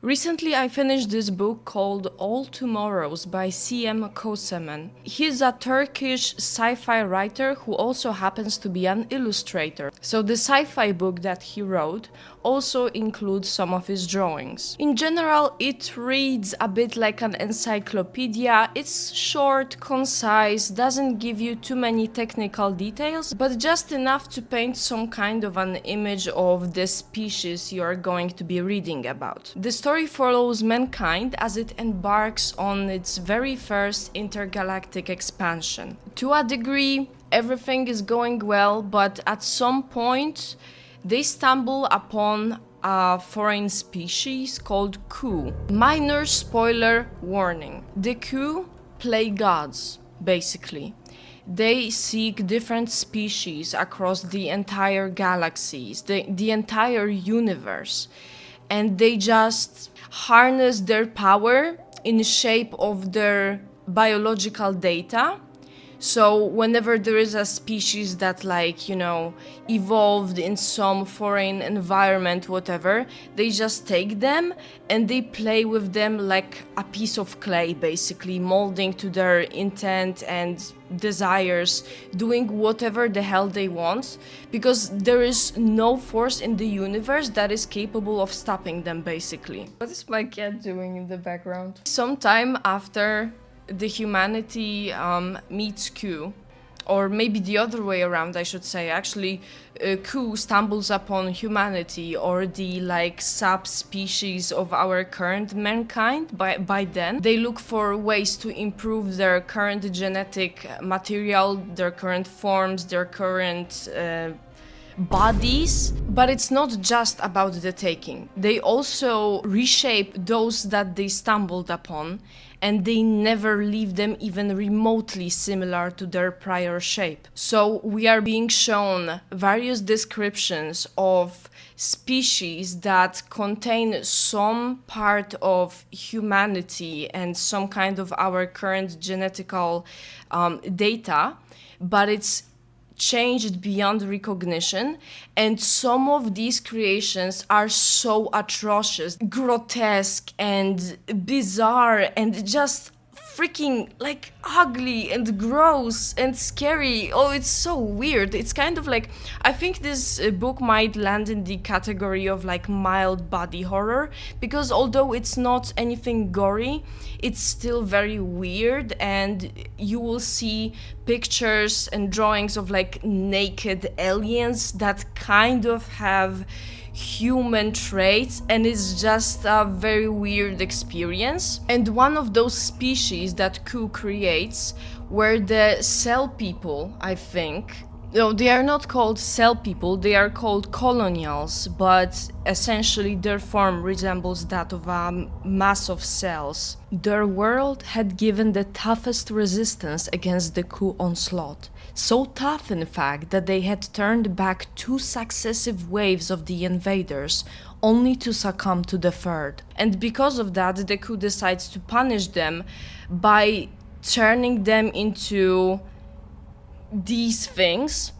Recently, I finished this book called All Tomorrows by C.M Kosemen. He's a Turkish sci-fi writer who also happens to be an illustrator. So the sci-fi book that he wrote also includes some of his drawings. In general, it reads a bit like an encyclopedia. It's short, concise, doesn't give you too many technical details, but just enough to paint some kind of an image of the species you are going to be reading about. The story follows mankind as it embarks on its very first intergalactic expansion. To a degree, everything is going well, but at some point, they stumble upon a foreign species called Ku. Minor spoiler warning. The Ku play gods, basically. They seek different species across the entire galaxies, the entire universe. And they just harness their power in the shape of their biological data. So whenever there is a species that evolved in some foreign environment, whatever, they just take them and they play with them like a piece of clay, basically, molding to their intent and desires, doing whatever the hell they want, because there is no force in the universe that is capable of stopping them, basically. What is my cat doing in the background? Sometime after the humanity meets Q, or maybe the other way around, I should say. Actually, Q stumbles upon humanity, or the subspecies of our current mankind. By then, they look for ways to improve their current genetic material, their current forms, their current bodies. But it's not just about the taking. They also reshape those that they stumbled upon, and they never leave them even remotely similar to their prior shape. So we are being shown various descriptions of species that contain some part of humanity and some kind of our current genetical data, but it's changed beyond recognition, and some of these creations are so atrocious, grotesque and bizarre and just freaking ugly and gross and scary. Oh, it's so weird. It's kind of I think this book might land in the category of mild body horror, because although it's not anything gory, it's still very weird, and you will see pictures and drawings of naked aliens that kind of have human traits, and it's just a very weird experience. And one of those species that Ku creates were the cell people, I think. No, they are not called cell people, they are called colonials, but essentially their form resembles that of a mass of cells. Their world had given the toughest resistance against the Ku onslaught. So tough, in fact, that they had turned back 2 successive waves of the invaders, only to succumb to the third. And because of that, the Ku decides to punish them by turning them into these things.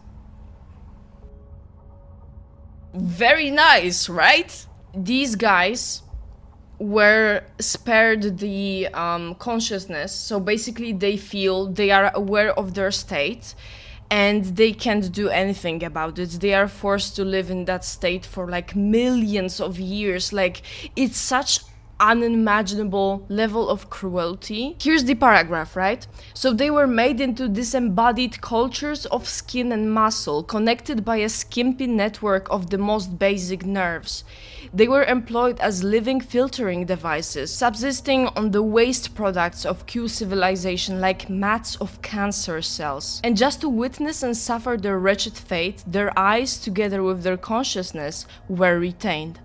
Very nice, right? These guys were spared the consciousness, so basically they are aware of their state and they can't do anything about it. They are forced to live in that state for millions of years. It's such unimaginable level of cruelty. Here's the paragraph, right? So they were made into disembodied cultures of skin and muscle, connected by a skimpy network of the most basic nerves. They were employed as living filtering devices, subsisting on the waste products of Q civilization like mats of cancer cells. And just to witness and suffer their wretched fate, their eyes, together with their consciousness, were retained.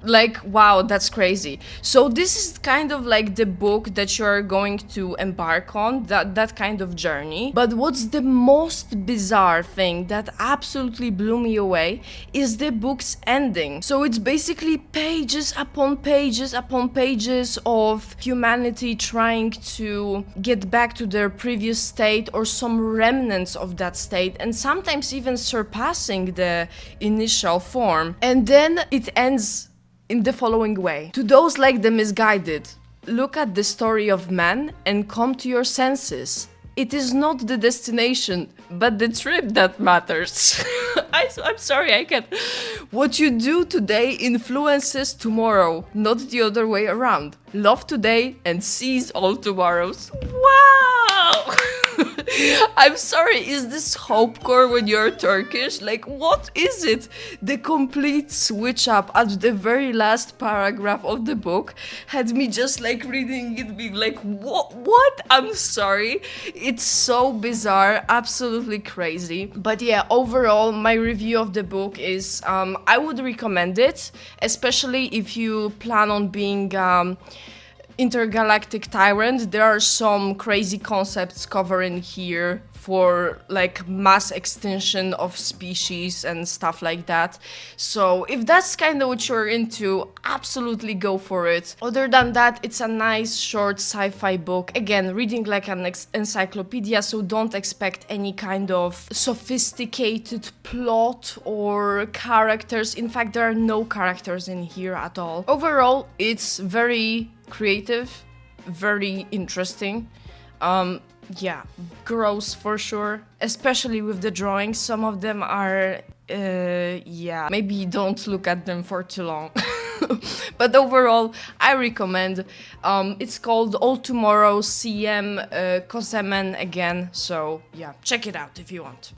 Wow, that's crazy. So this is kind of the book that you're going to embark on, that kind of journey. But what's the most bizarre thing that absolutely blew me away is the book's ending. So it's basically pages upon pages upon pages of humanity trying to get back to their previous state or some remnants of that state, and sometimes even surpassing the initial form. And then it ends in the following way. To those like the misguided, look at the story of man and come to your senses. It is not the destination, but the trip that matters. I'm sorry, I can't. What you do today influences tomorrow, not the other way around. Love today and seize all tomorrows. Wow! I'm sorry, is this hopecore when you're Turkish? Like, what is it? The complete switch up at the very last paragraph of the book had me just like reading it, being like, what? I'm sorry. It's so bizarre, absolutely crazy. But yeah, overall, my review of the book is I would recommend it, especially if you plan on being intergalactic tyrant. There are some crazy concepts covering here for like mass extinction of species and stuff like that. So if that's kind of what you're into, absolutely go for it. Other than that, it's a nice short sci-fi book. Again, reading like an encyclopedia, so don't expect any kind of sophisticated plot or characters. In fact, there are no characters in here at all. Overall, it's very creative, very interesting. Yeah, gross for sure, especially with the drawings. Some of them are, yeah, maybe don't look at them for too long. But overall, I recommend. It's called All Tomorrow, C.M. Kosemen again, so yeah, check it out if you want.